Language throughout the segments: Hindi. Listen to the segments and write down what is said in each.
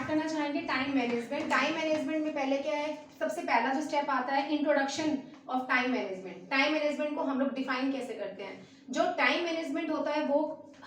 करना चाहेंगे टाइम मैनेजमेंट। टाइम मैनेजमेंट में पहले क्या है, सबसे पहला जो स्टेप आता है introduction of time management. Time management को हम लोग डिफाइन कैसे करते हैं? जो टाइम मैनेजमेंट होता है वो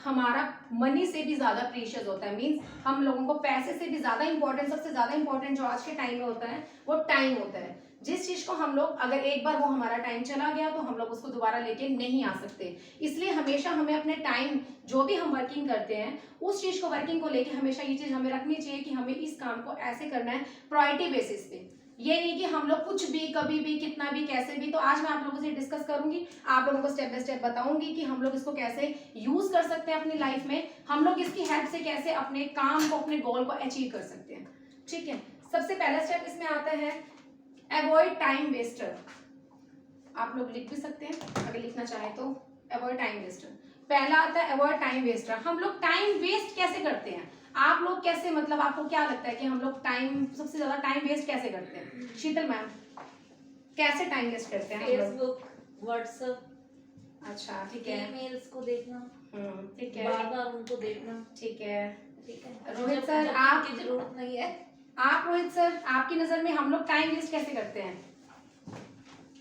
हमारा मनी से भी ज्यादा प्रीशियस होता है। मींस हम लोगों को पैसे से भी ज्यादा इंपॉर्टेंट, सबसे ज्यादा इंपॉर्टेंट जो आज के टाइम में होता है वो टाइम होता है। जिस चीज को हम लोग, अगर एक बार वो हमारा टाइम चला गया तो हम लोग उसको दोबारा लेके नहीं आ सकते। इसलिए हमेशा हमें अपने टाइम, जो भी हम वर्किंग करते हैं उस चीज को, वर्किंग को लेके हमेशा ये चीज हमें रखनी चाहिए कि हमें इस काम को ऐसे करना है प्रायोरिटी बेसिस पे। ये नहीं कि हम लोग कुछ भी, कभी भी, कितना भी, कैसे भी। तो आज मैं आप लोगों से डिस्कस करूंगी, आप लोगों को स्टेप बाय स्टेप बताऊंगी कि हम लोग इसको कैसे यूज कर सकते हैं अपनी लाइफ में, हम लोग इसकी हेल्प से कैसे अपने काम को, अपने गोल को अचीव कर सकते हैं। ठीक है, सबसे पहला स्टेप इसमें आता है अवॉइड टाइम वेस्टर। आप लोग लिख भी सकते हैं अगर लिखना चाहे तो। अवॉइड टाइम वेस्टर पहला आता है, अवॉइड टाइम वेस्टर। हम लोग टाइम वेस्ट कैसे करते हैं? आप लोग कैसे, मतलब आपको क्या लगता है कि हम लोग टाइम, सबसे ज्यादा टाइम वेस्ट कैसे करते हैं? शीतल मैम, कैसे टाइम वेस्ट करते हैं? Facebook, WhatsApp. अच्छा, ठीक है। ईमेल्स को देखना, ठीक है, बार बार उनको देखना। ठीक है। ठीक है, रोहित सर, आप, जरूरत नहीं है। आप रोहित सर, आपकी नजर में हम लोग टाइम वेस्ट कैसे करते हैं?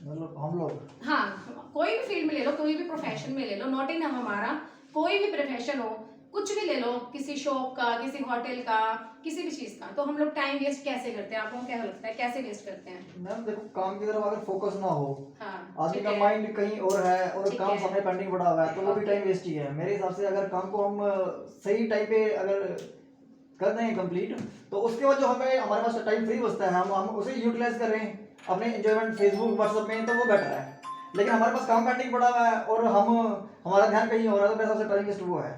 मतलब हम लोग, हाँ, कोई भी फील्ड में ले लो, कोई भी प्रोफेशन में ले लो, नॉट इन हमारा कोई भी प्रोफेशन हो, कुछ भी ले लो, किसी शॉप का, किसी होटल का, किसी भी चीज का, तो हम लोग टाइम वेस्ट कैसे करते हैं? आपको क्या लगता है कैसे वेस्ट करते हैं? मैम देखो काम की तरफ अगर फोकस ना हो, हाँ, आदमी ठीक का है। माइंड कहीं और है और ठीक काम है। सामने पेंडिंग पड़ा हुआ है तो वो भी ओके। टाइम वेस्ट ही है मेरे हिसाब से। अगर काम को हम सही टाइम पे अगर कर दें कंप्लीट, तो उसके बाद जो हमें, हमारे पास टाइम फ्री बचता है, हम उसे यूटिलाइज कर रहे हैं अपने एंजॉयमेंट फेसबुक व्हाट्सएप में, तो वो बेटर है। लेकिन हमारे पास काम पेंडिंग पड़ा हुआ है और हमारा ध्यान कहीं हो रहा है, तो मेरे हिसाब से टाइम वेस्ट वो है।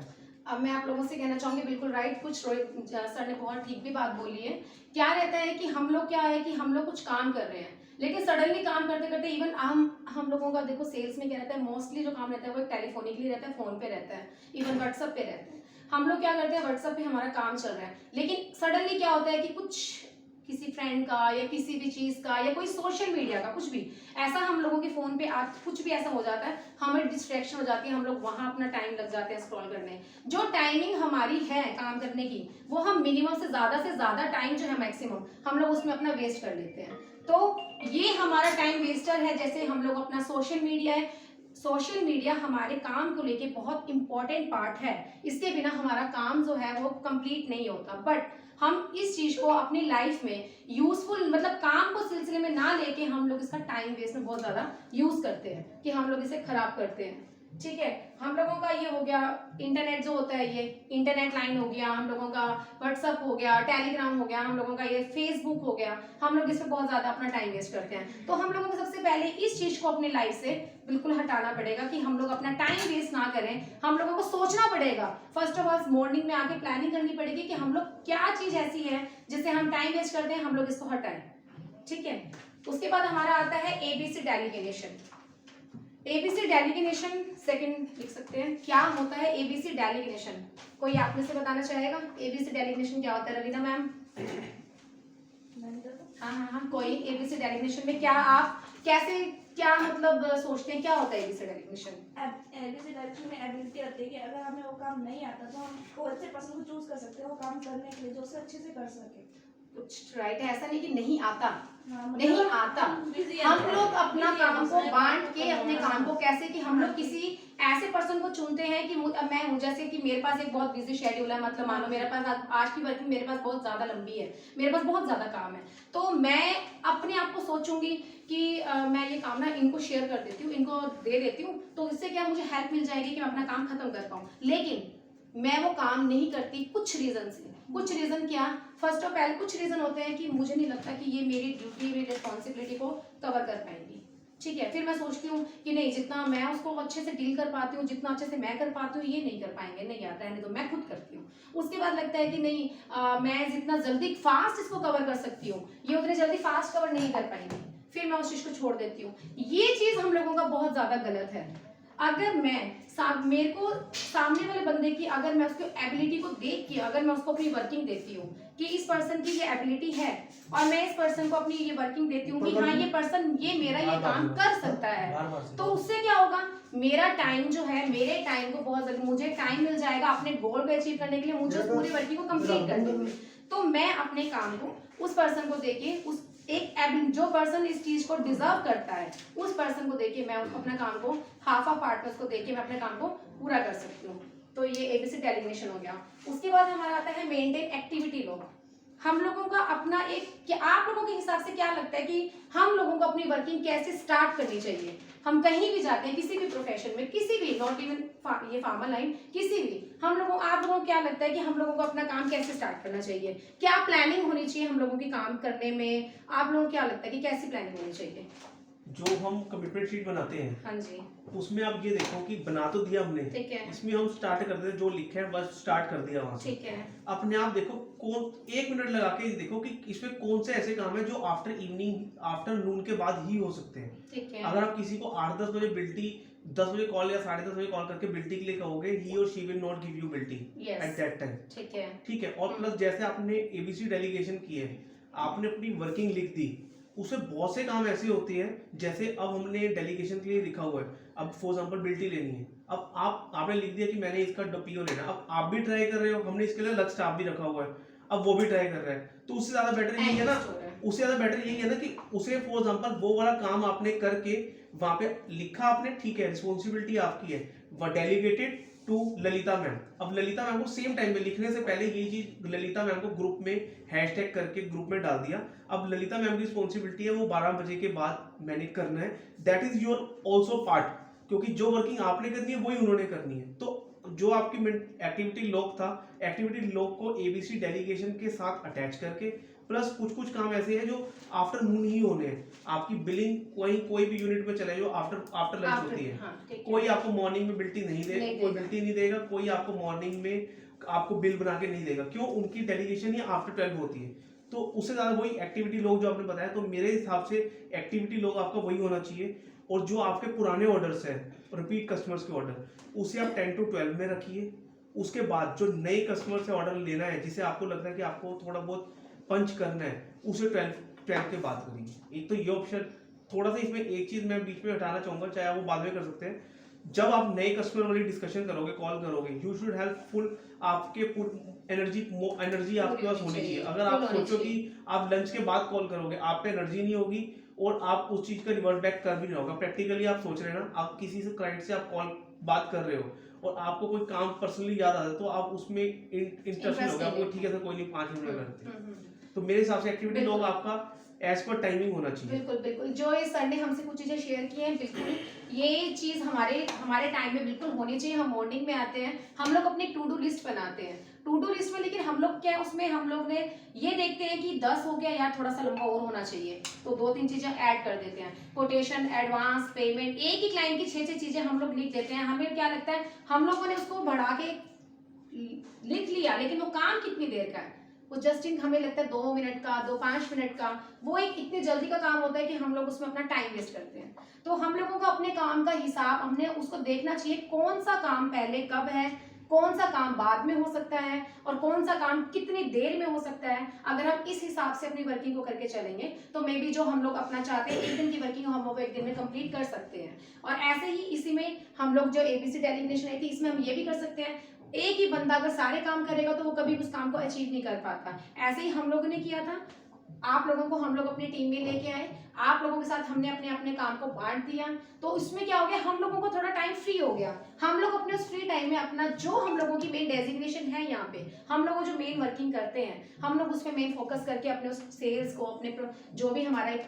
अब मैं आप लोगों से कहना चाहूंगी, बिल्कुल राइट, कुछ रोहित सर ने बहुत ठीक भी बात बोली है। क्या रहता है कि हम लोग, क्या है कि हम लोग कुछ काम कर रहे हैं, लेकिन सडनली काम करते करते, इवन हम लोगों का देखो सेल्स में क्या रहता है, मोस्टली जो काम रहता है वो टेलीफोनिकली रहता है, फोन पे रहता है, इवन व्हाट्सएप पे रहता है। हम लोग क्या करते हैं, व्हाट्सएप पे हमारा काम चल रहा है, लेकिन सडनली क्या होता है कि कुछ, किसी फ्रेंड का या किसी भी चीज का या कोई सोशल मीडिया का कुछ भी ऐसा हम लोगों के फोन पे आज कुछ भी ऐसा हो जाता है, हमें डिस्ट्रैक्शन हो जाती है, हम लोग वहां अपना टाइम लग जाते हैं स्क्रॉल करने। जो टाइमिंग हमारी है काम करने की, वो हम मिनिमम से ज्यादा टाइम जो है मैक्सिमम, हम लोग उसमें अपना वेस्ट कर लेते हैं। तो ये हमारा टाइम वेस्टर है। जैसे हम लोग अपना सोशल मीडिया है, सोशल मीडिया हमारे काम को लेके बहुत इंपॉर्टेंट पार्ट है, इसके बिना हमारा काम जो है वो कंप्लीट नहीं होता। बट हम इस चीज को अपनी लाइफ में यूजफुल, मतलब काम को सिलसिले में ना लेके हम लोग इसका टाइम वेस्ट में बहुत ज्यादा यूज करते हैं कि हम लोग इसे खराब करते हैं। ठीक है, हम लोगों का ये हो गया इंटरनेट जो होता है, ये इंटरनेट लाइन हो गया, हम लोगों का व्हाट्सएप हो गया, टेलीग्राम हो गया, हम लोगों का ये फेसबुक हो गया, हम लोग इस पे बहुत ज्यादा अपना टाइम वेस्ट करते हैं। तो हम लोगों को सबसे पहले इस चीज को अपनी लाइफ से बिल्कुल हटाना पड़ेगा कि हम लोग अपना टाइम वेस्ट ना करें। हम लोगों को सोचना पड़ेगा, फर्स्ट ऑफ ऑल मॉर्निंग में आके प्लानिंग करनी पड़ेगी कि हम लोग क्या चीज ऐसी है जिससे हम टाइम वेस्ट करते हैं, हम लोग इसको हटाएं। ठीक है, उसके बाद हमारा आता है ABC delegation. ABC delegation second लिख सकते हैं। क्या होता है एबीसी डेलीगेशन? कोई आप में से बताना चाहेगा एबीसी डेलीगेशन क्या होता है? रवीना मैम। हाँ, कोई एबीसी डेलीगेशन में क्या आप कैसे, क्या मतलब सोचते हैं, क्या होता है एबीसी डेलीगेशन? एबीसी डेलीगेशन में एबिलिटी आती है कि अगर हमें वो काम नहीं आता तो हम कोई अच्छे पर्सन को चूज कर सकते हैं वो काम करने के लिए, जो उसे अच्छे से कर सके। कुछ राइट है, ऐसा नहीं कि नहीं आता, हाँ, नहीं आता। हम लोग अपना काम को बांट के, अपने काम को कैसे कि हम लोग किसी ऐसे पर्सन को चुनते हैं कि मैं हूँ, जैसे कि मेरे पास एक बहुत बिजी शेड्यूल है, मतलब मानो मेरे पास आज की वर्किंग मेरे पास बहुत ज्यादा लंबी है, मेरे पास बहुत ज्यादा काम है, तो मैं अपने आप को सोचूंगी कि मैं ये काम ना इनको शेयर कर देती हूँ, इनको दे देती हूँ, तो इससे क्या मुझे हेल्प मिल जाएगी कि मैं अपना काम खत्म कर पाऊँ। लेकिन मैं वो काम नहीं करती कुछ रीजन से। कुछ रीजन क्या? फर्स्ट ऑफ ऑल कुछ रीजन होते हैं कि मुझे नहीं लगता कि ये मेरी ड्यूटी, मेरी रिस्पॉन्सिबिलिटी को कवर कर पाएंगी। ठीक है, फिर मैं सोचती हूँ कि नहीं, जितना मैं उसको अच्छे से डील कर पाती हूँ, जितना अच्छे से मैं कर पाती हूँ, ये नहीं कर पाएंगे, नहीं आता है, नहीं तो मैं खुद करती हूँ। उसके बाद लगता है कि नहीं, मैं जितना जल्दी फास्ट इसको कवर कर सकती हूँ, ये उतने जल्दी फास्ट कवर नहीं कर पाएंगी, फिर मैं उस चीज को छोड़ देती हूँ। ये चीज हम लोगों का बहुत ज्यादा गलत है। अगर मैं मेरे को सामने वाले बंदे की, अगर मैं उसकी एबिलिटी को देख के, अगर मैं उसको अपनी वर्किंग देती हूँ कि इस पर्सन की ये एबिलिटी है, और मैं इस पर्सन को अपनी ये वर्किंग देती हूँ कि हाँ ये पर्सन ये मेरा ये काम कर सकता है, तो उससे क्या होगा मेरा टाइम जो है, मेरे टाइम को बहुत जल्दी मुझे टाइम मिल जाएगा अपने गोल को अचीव करने के लिए, मुझे उस पूरी वर्किंग को कंप्लीट करने के लिए। तो मैं अपने काम को उस पर्सन को देके, उस जो पर्सन इस चीज को डिजर्व करता है उस पर्सन को देके मैं अपने काम को हाफ ऑफ पार्टनर्स को देके मैं अपने काम को पूरा कर सकती हूँ। तो ये एबीसी डेलिगेशन हो गया। उसके बाद हमारा आता है मेंटेन एक्टिविटी लॉग। हम लोगों का अपना एक, कि आप लोगों के हिसाब से क्या लगता है कि हम लोगों को अपनी वर्किंग कैसे स्टार्ट करनी चाहिए? हम कहीं भी जाते हैं, किसी भी प्रोफेशन में, किसी भी, नॉट इवन ये फार्मर लाइन, किसी भी, आप लोगों को क्या लगता है कि हम लोगों को अपना काम कैसे स्टार्ट करना चाहिए? क्या प्लानिंग होनी चाहिए हम लोगों की काम करने में? आप लोगों को क्या लगता है कि कैसी प्लानिंग होनी चाहिए? जो हम कमिटमेंट शीट बनाते हैं, हाँ जी, उसमें आप ये देखो कि बना तो दिया हमने, ठीक है, इसमें हम स्टार्ट करते हैं, जो लिखे हैं बस स्टार्ट कर दिया वहां से। ठीक है, अपने आप देखो, कौन 1 मिनट लगा के देखो कि इसमें कौन से ऐसे काम है जो आफ्टरनून के बाद ही हो सकते हैं। ठीक है, अगर आप किसी को 8-10 बजे बिल्टी 10 बजे कॉल या 10:30 बजे कॉल करके बिल्टी के लिए कहोगे, ही और she will not give you बिल्टी एट दैट टाइम। ठीक है, ठीक है। और प्लस जैसे आपने एबीसी डेलीगेशन की है, आपने अपनी वर्किंग लिख दी, उससे बहुत से काम ऐसे होते हैं, जैसे अब हमने डेलीगेशन के लिए लिखा हुआ है, अब फॉर एग्जांपल बिल्टी लेनी है, अब आपने लिख दिया कि मैंने इसका पीओ लेना, अब आप भी ट्राई कर रहे हो, हमने इसके लिए अलग स्टाफ भी रखा हुआ है, अब वो भी ट्राई कर रहा है, तो उससे ज्यादा बेटर यही है ना, उससे ज्यादा बेटर यही है ना कि उसे फॉर एग्जांपल वो वाला काम आपने करके वहां पे लिखा आपने, ठीक है, रिस्पॉन्सिबिलिटी आपकी है, वो डेलीगेटेड टू ललिता मैम। अब ललिता मैम को सेम टाइम में लिखने से पहले ये चीज ललिता मैम को ग्रुप में हैशटैग करके ग्रुप में डाल दिया। अब ललिता मैम की रिस्पॉन्सिबिलिटी है वो 12 बजे के बाद मैंने करना है, that is your also part, क्योंकि जो वर्किंग आपने करनी है वही उन्होंने करनी है। तो जो आपकी एक्टिविटी लॉग था, एक्टिविटी लॉग को एबीसी डेलीगेशन के साथ अटैच करके, प्लस कुछ काम ऐसे हैं जो आफ्टरनून ही होने हैं। आपकी बिलिंग कोई भी यूनिट में चले जो आफ्टर लंच होती है, हाँ, कोई आपको मॉर्निंग में बिल्टी नहीं देगा, कोई बिल्टी नहीं देगा, कोई आपको मॉर्निंग में आपको बिल बना के नहीं देगा। क्यों? उनकी डेलीगेशन ही आफ्टर 12 होती है। तो उससे ज्यादा वही एक्टिविटी लॉग जो आपने बताया, तो मेरे हिसाब से एक्टिविटी लॉग आपका वही होना चाहिए। और जो आपके पुराने ऑर्डर्स हैं, रिपीट कस्टमर्स के ऑर्डर, उसे आप 10 to 12 में रखिए। उसके बाद जो नए कस्टमर से ऑर्डर लेना है, जिसे आपको लगता है कि आपको थोड़ा बहुत पंच करना है, उसे 12 के बाद करिए। एक तो ये ऑप्शन, थोड़ा सा इसमें एक चीज मैं बीच में हटाना चाहूंगा, चाहे वो बाद में कर सकते हैं। जब आप नए कस्टमर वाली डिस्कशन करोगे, कॉल करोगे, यू शुड हैव फुल, आपके एनर्जी आपके पास होनी चाहिए। अगर आप सोचो कि आप लंच के बाद कॉल करोगे, आप पे एनर्जी नहीं होगी और आप उस चीज का रिवर्ट बैक कर भी नहीं होगा। प्रैक्टिकली आप सोच रहे हैं ना, आप किसी से क्लाइंट से आप कॉल बात कर रहे हो और आपको कोई काम पर्सनली याद आता है, तो आप उसमें इंटरेस्ट नहीं होगा, आपको ठीक है सर कोई नहीं 5 मिनट में करते। तो मेरे हिसाब से एक्टिविटी लॉग आपका एज पर टाइमिंग होना चाहिए। बिल्कुल बिल्कुल, जो इस सर ने हमसे कुछ चीजें शेयर की हैं, बिल्कुल ये चीज हमारे टाइम में बिल्कुल होनी चाहिए। हम मॉर्निंग में आते हैं, हम लोग अपनी टू डू लिस्ट बनाते हैं, टू डू लिस्ट में, लेकिन हम लोग क्या उसमें हम लोग ने ये देखते हैं कि 10 हो गया यार, थोड़ा सा लंबा और होना चाहिए, तो 2-3 चीजें ऐड कर देते हैं। कोटेशन, एडवांस, पेमेंट, एक ही क्लाइंट की 6-6 चीजें हम लोग लिख देते हैं। हमें क्या लगता है, हम लोगों ने उसको बढ़ा के लिख लिया, लेकिन वो काम कितनी देर का है, वो जस्टिंग हमें लगता है 2 मिनट का, 5 मिनट का, वो एक इतनी जल्दी का काम होता है कि हम लोग उसमें अपना टाइम वेस्ट करते हैं। तो हम लोगों को अपने काम का हिसाब, हमने उसको देखना चाहिए कौन सा काम पहले कब है, कौन सा काम बाद में हो सकता है और कौन सा काम कितनी देर में हो सकता है। अगर हम इस हिसाब से अपनी वर्किंग को करके चलेंगे तो मे बी जो हम लोग अपना चाहते हैं, एक दिन की वर्किंग हम वो एक दिन में कंप्लीट कर सकते हैं। और ऐसे ही इसी में हम लोग जो एबीसी डेलिगेशन आई थी, इसमें हम ये भी कर सकते हैं, एक ही बंदा अगर सारे काम करेगा तो वो कभी उस काम को अचीव नहीं कर पाता। ऐसे ही हम लोगों ने किया था, आप लोगों को हम लोग अपनी टीम में लेके आए, आप लोगों के साथ हमने अपने अपने काम को बांट दिया, तो उसमें क्या हो गया, हम लोगों को थोड़ा टाइम फ्री हो गया। हम लोग अपने उस फ्री टाइम में अपना जो हम लोगों की मेन डेजिग्नेशन है, यहाँ पे हम लोग जो मेन वर्किंग करते हैं, हम लोग उस पर मेन फोकस करके अपने उस सेल्स को, अपने जो भी हमारा एक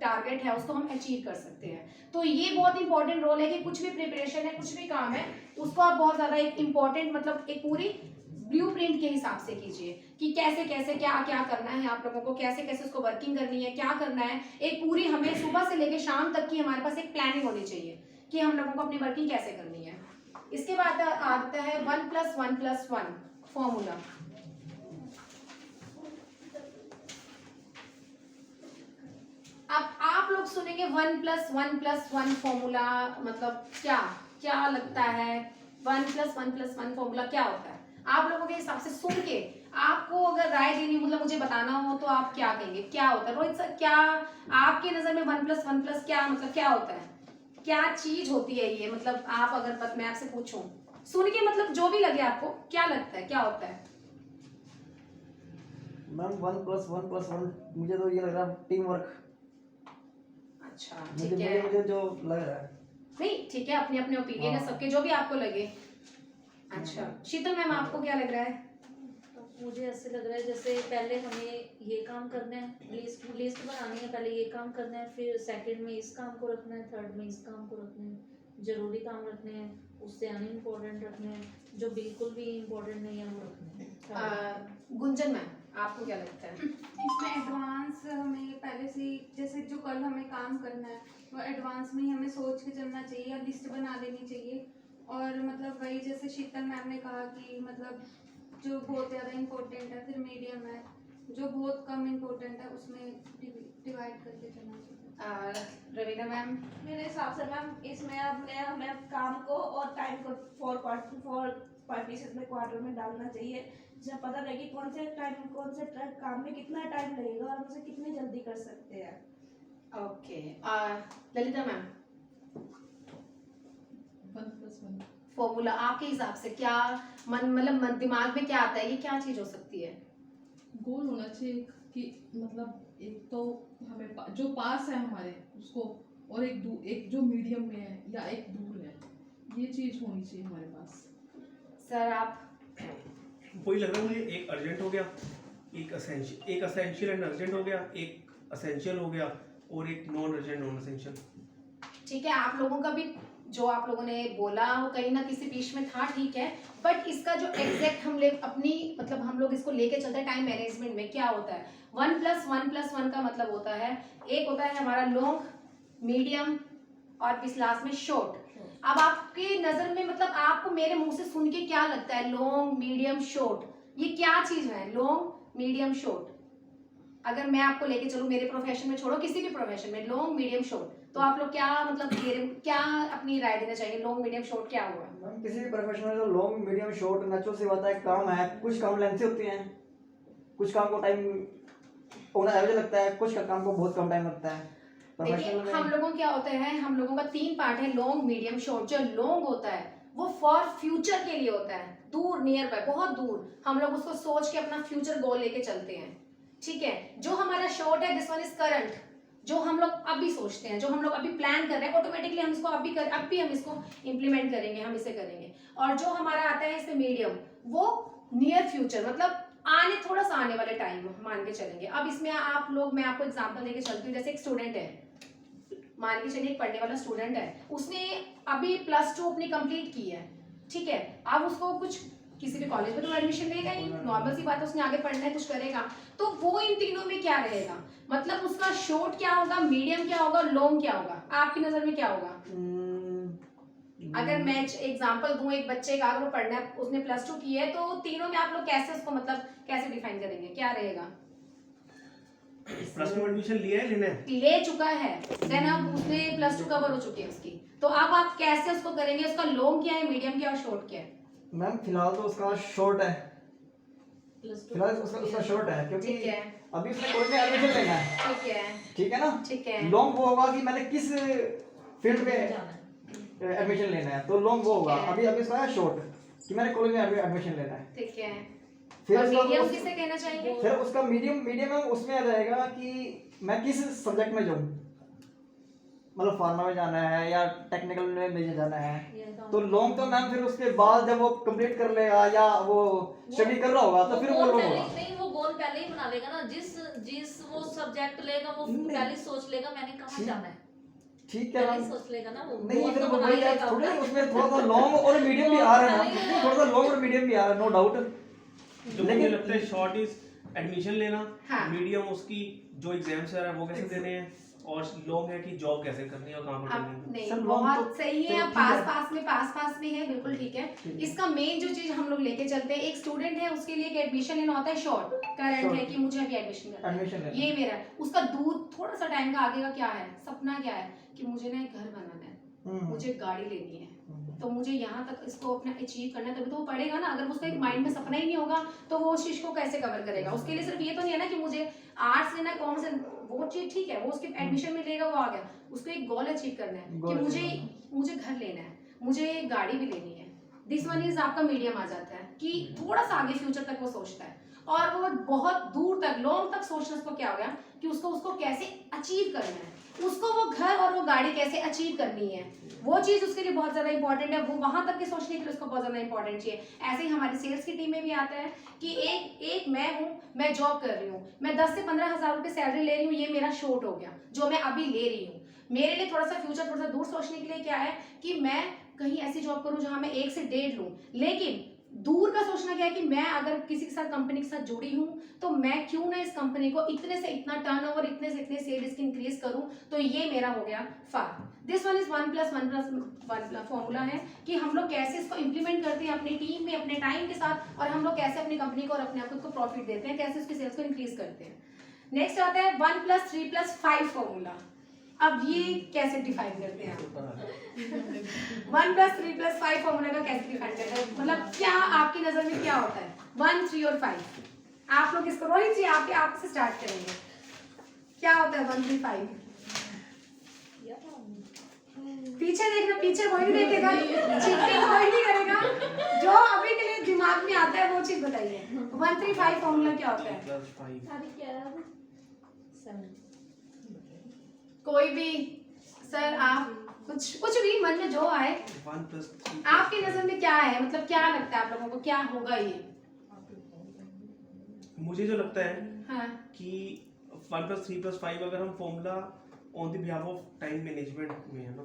टारगेट है उसको हम अचीव कर सकते हैं। तो ये बहुत इंपॉर्टेंट रोल है कि कुछ भी प्रिपरेशन है, कुछ भी काम है, उसको आप बहुत ज्यादा एक इंपॉर्टेंट, मतलब एक पूरी ब्लूप्रिंट के हिसाब से कीजिए कि कैसे कैसे क्या क्या करना है, आप लोगों को कैसे कैसे उसको वर्किंग करनी है, क्या करना है। एक पूरी हमें सुबह से लेकर शाम तक की हमारे पास एक प्लानिंग होनी चाहिए कि हम लोगों को अपनी वर्किंग कैसे करनी है। इसके बाद आता है 1+1+1 फॉर्मूला। अब आप लोग सुनेंगे 1+1+1 फॉर्मूला, मतलब क्या क्या लगता है 1+1+1 फॉर्मूला क्या होता है? आप लोगों के हिसाब से सुन के आपको अगर राय देनी, मतलब मुझे बताना हो, तो आप क्या कहेंगे क्या होता है? रोहित सर, क्या आपकी नजर में 1+1+ क्या मतलब क्या होता है? क्या चीज होती है ये, मतलब आप अगर मैं आपसे पूछूं सुन के, मतलब जो भी लगे आपको, क्या लगता है क्या होता है? मैम 1+1+1 मुझे तो ये लग रहा है टीम वर्क। अच्छा मुझे ठीक है, मुझे जो लग रहा है। नहीं ठीक है, अपने अपने ओपिनियन है हाँ। सबके, जो भी आपको लगे। अच्छा शीतल मैम आपको क्या लग रहा है? तो मुझे ऐसे लग रहा है जैसे पहले हमें ये काम करना है, लिस्ट बनानी है, पहले ये काम करना है, फिर सेकंड में इस काम को रखना है, थर्ड में इस काम को रखना है, जरूरी काम रखने हैं, उससे अनइम्पोर्टेंट रखने हैं, जो बिल्कुल भी इम्पोर्टेंट नहीं है वो रखने हैं। गुंजन मैम आपको क्या लगता है? इसमें एडवांस हमें पहले से ही, जैसे जो कल हमें काम करना है वो एडवांस में ही हमें सोच के चलना चाहिए या लिस्ट बना लेनी चाहिए। और मतलब वही जैसे शीतल मैम ने कहा कि मतलब जो बहुत ज़्यादा इम्पोर्टेंट है, फिर मीडियम है, जो बहुत कम इम्पोर्टेंट है उसमें डिवाइड करके चलना चाहिए। रवीना मैम? मेरे हिसाब से मैम इसमें हमें काम को और टाइम को फोर पार्टीशन में क्वार्टर में डालना चाहिए, जब पता लगे कि कौन से काम में कितना टाइम लगेगा और हम उसे कितनी जल्दी कर सकते हैं। Okay Lalita ma'am? 1+1 फॉर्मूला आपके हिसाब से क्या मतलब दिमाग में क्या आता है, ये क्या चीज हो सकती है? गोल होना चाहिए कि मतलब एक तो हमें जो पास है हमारे उसको, और एक जो मीडियम में है या एक दूर है, ये चीज होनी चाहिए हमारे पास। सर आप? वही लग रहा है मुझे, एक अर्जेंट हो गया, एक असेंशियल एंड अर्जेंट हो गया, एक असेंशियल हो गया, और एक नॉन अर्जेंट नॉन असेंशियल। ठीक है, आप लोगों का भी जो आप लोगों ने बोला वो कहीं ना किसी बीच में था, ठीक है, बट इसका जो एग्जैक्ट हम लोग इसको लेके चलते हैं टाइम मैनेजमेंट में क्या होता है। 1+1+1 का मतलब होता है, एक होता है हमारा लॉन्ग, मीडियम और फिर लास्ट में शॉर्ट। अब आपकी नजर में मतलब आपको मेरे मुंह से सुन के क्या लगता है, लॉन्ग मीडियम शॉर्ट ये क्या चीज है? लॉन्ग मीडियम शॉर्ट, अगर मैं आपको लेके चलूं मेरे प्रोफेशन में, छोड़ो किसी भी प्रोफेशन में, लॉन्ग मीडियम शॉर्ट, तो आप लोग क्या मतलब क्या अपनी राय देना चाहिए, लॉन्ग मीडियम शॉर्ट क्या हुआ? मैम किसी भी प्रोफेशन में जो लॉन्ग मीडियम शॉर्ट नेचुरल सी बात है, काम है, कुछ काम लेंथी होती हैं, कुछ काम को टाइम होना एवरेज लगता है, कुछ काम को बहुत कम टाइम लगता है। देखिए प्रोफेशनल हम में लोगों क्या होता है, हम लोगों का 3 पार्ट है, लॉन्ग मीडियम शॉर्ट। जो लॉन्ग होता है वो फॉर फ्यूचर के लिए होता है, दूर, नियर बाय, बहुत दूर, हम लोग उसको सोच के अपना फ्यूचर गोल लेके चलते हैं, ठीक है। जो हमारा शॉर्ट है, दिस वन इज करंट, जो हम लोग अभी सोचते हैं, जो हम लोग अभी प्लान कर रहे हैं, ऑटोमेटिकली हम इसको अब भी हम इसको इम्प्लीमेंट करेंगे, हम इसे करेंगे। और जो हमारा आता है इसमें मीडियम, वो नियर फ्यूचर, मतलब थोड़ा सा आने वाले टाइम मान के चलेंगे। अब इसमें मैं आपको एग्जांपल देके चलती हूँ। जैसे एक स्टूडेंट है, मान के चलिए एक पढ़ने वाला स्टूडेंट है, उसने अभी +2 अपनी कंप्लीट की है, ठीक है। अब उसको कुछ किसी भी कॉलेज में तो एडमिशन लेगा ही, नॉर्मल सी बात है, उसने आगे पढ़ना है, कुछ करेगा, तो वो इन तीनों में क्या रहेगा, मतलब उसका शॉर्ट क्या होगा, मीडियम क्या होगा, लॉन्ग क्या होगा, आपकी नजर में क्या होगा? अगर मैं एग्जांपल दूं एक बच्चे का, अगर वो पढ़ना है, उसने +2 की है, तो तीनों में आप लोग कैसे उसको मतलब कैसे डिफाइन करेंगे, क्या रहेगा? +2 एडमिशन लिया है, लेना है, ले चुका है, देन अब उसने +2 कवर हो चुकी है उसकी, तो अब आप कैसे उसको करेंगे, उसका लॉन्ग क्या है, मीडियम क्या है और शॉर्ट क्या है? मैम फिलहाल तो उसका शॉर्ट है, फिलहाल उसका शॉर्ट है, क्योंकि ठीक है, अभी उसने कॉलेज में एडमिशन लेना है, ठीक है, ठीक है ना। ठीक है, लॉन्ग वो होगा कि मैंने किस फील्ड में एडमिशन लेना है, तो लॉन्ग वो होगा। ठीक है। अभी इसका है शॉर्ट कि मैंने कॉलेज में एडमिशन लेना है। ठीक है, फिर और उसका मीडियम किसे कहना चाहेंगे? फिर उसका मीडियम में उसमें रहेगा कि मैं किस सब्जेक्ट में जाऊँ, मतलब फार्मा में जाना है या टेक्निकल में मुझे जाना है। तो लॉन्ग तो मैम फिर उसके बाद जब वो कंप्लीट कर लेगा या वो स्टडी कर रहा होगा तो फिर वो लॉन्ग होगा। नहीं, वो गोल पहले ही बना लेगा ना, जिस वो सब्जेक्ट लेगा वो नहीं। पहले सोच लेगा मैंने कहाँ जाना है, ठीक है पहले मैम, सोच लेगा ना वो। नहीं गोल फिर तो वो बना वही ही है, लेगा थोड़ा वो। उसमें थोड़ा सा लॉन्ग और मीडियम भी आ रहा है ना, नहीं, थोड़ा सा लॉन्ग और मीडियम भी आ रहा है, नो डाउट। जो मुझे लगता है शॉर्ट इज एडमिशन लेना, हाँ। मीडियम उसकी जो एग्जाम्स है वो कैसे देने हैं, और लॉन्ग है कि जॉब कैसे करनी है और कहाँ पर अब करनी है। नहीं, सर, बहुत तो- सही है, तो आप ठीक है। पास में है, बिल्कुल ठीक है। ठीक है। इसका मेन जो चीज हम लोग लेके चलते हैं, एक स्टूडेंट है, उसके लिए एडमिशन लेना होता है शॉर्ट, करंट Short। है कि मुझे अभी एडमिशन करना है, एडमिशन लेना ये मेरा है। उसका दूर थोड़ा सा टाइम का आगे का क्या है, सपना क्या है कि मुझे ना एक घर बनाना है, मुझे गाड़ी लेनी है, तो मुझे यहाँ तक इसको अपना अचीव करना है, तभी तो वो पढ़ेगा ना। अगर उसका एक माइंड में सपना ही नहीं होगा तो वो उस चीज़ को कैसे कवर करेगा। उसके लिए सिर्फ ये तो नहीं है ना कि मुझे आर्ट्स लेना है, कॉमर्स लेना, वो चीज़ ठीक है, वो उसके एडमिशन में लेगा, वो आ गया। उसको एक गोल अचीव करना है कि मुझे घर लेना है, मुझे गाड़ी भी लेनी है। दिस वन इज आपका मीडियम आ जाता है कि थोड़ा सा आगे फ्यूचर तक वो सोचता है, और वो बहुत दूर तक लॉन्ग तक सोचना उसको क्या हो गया कि उसको कैसे अचीव करना है, उसको वो घर और वो गाड़ी कैसे अचीव करनी है, वो चीज़ उसके लिए बहुत ज़्यादा इंपॉर्टेंट है। वो वहां तक के सोचने के लिए उसको बहुत ज़्यादा इंपॉर्टेंट चाहिए। ऐसे ही हमारी सेल्स की टीम में भी आता है कि एक मैं हूँ, मैं जॉब कर रही हूँ, मैं 10 से 15 हज़ार रुपये सैलरी ले रही हूँ, ये मेरा शॉर्ट हो गया जो मैं अभी ले रही हूँ। मेरे लिए थोड़ा सा फ्यूचर थोड़ा सा दूर सोचने के लिए क्या है कि मैं कहीं ऐसी जॉब करूँ जहाँ मैं 1 से 1.5 लूँ। लेकिन दूर का सोचना क्या है कि मैं अगर किसी के साथ कंपनी के साथ जुड़ी हूँ तो मैं क्यों ना इस कंपनी को इतने से इतना टर्नओवर, इतने से इतने सेल इसकी इंक्रीज करूँ। तो ये मेरा हो गया फार। दिस वन इज 1+1+1 फॉर्मूला है कि हम लोग कैसे इसको इंप्लीमेंट करते हैं अपनी टीम में, अपने टाइम के साथ, और हम लोग कैसे अपनी कंपनी को और अपने आप को प्रॉफिट देते हैं, कैसे उसकी सेल्स को इंक्रीज करते हैं। नेक्स्ट आता है 1+3+5 फॉर्मूला। अब ये कैसे डिफाइन करते हैं आप? 1+3+5 फॉर्मूला का कैसे डिफाइन करते हैं, मतलब क्या आपकी नजर में क्या होता है 1, 3 और 5? आप लोग इसको रोहित जी आपसे स्टार्ट करेंगे। क्या होता है 1, 3, 5? पीछे देखना, पीछे कोई नहीं देखेगा, चीटिंग कोई नहीं करेगा, जो अभी के लिए दिमाग में आता है वो चीज बताइए। 1, 3, 5 फॉर्मूला क्या होता है? कोई भी सर, आप कुछ भी मन में जो आए, 1+3 आपकी नजर में क्या है, मतलब क्या लगता है आप लोगों को क्या होगा ये? मुझे जो लगता है हाँ कि 1+3+5 अगर हम formula on the behalf of time management में है ना,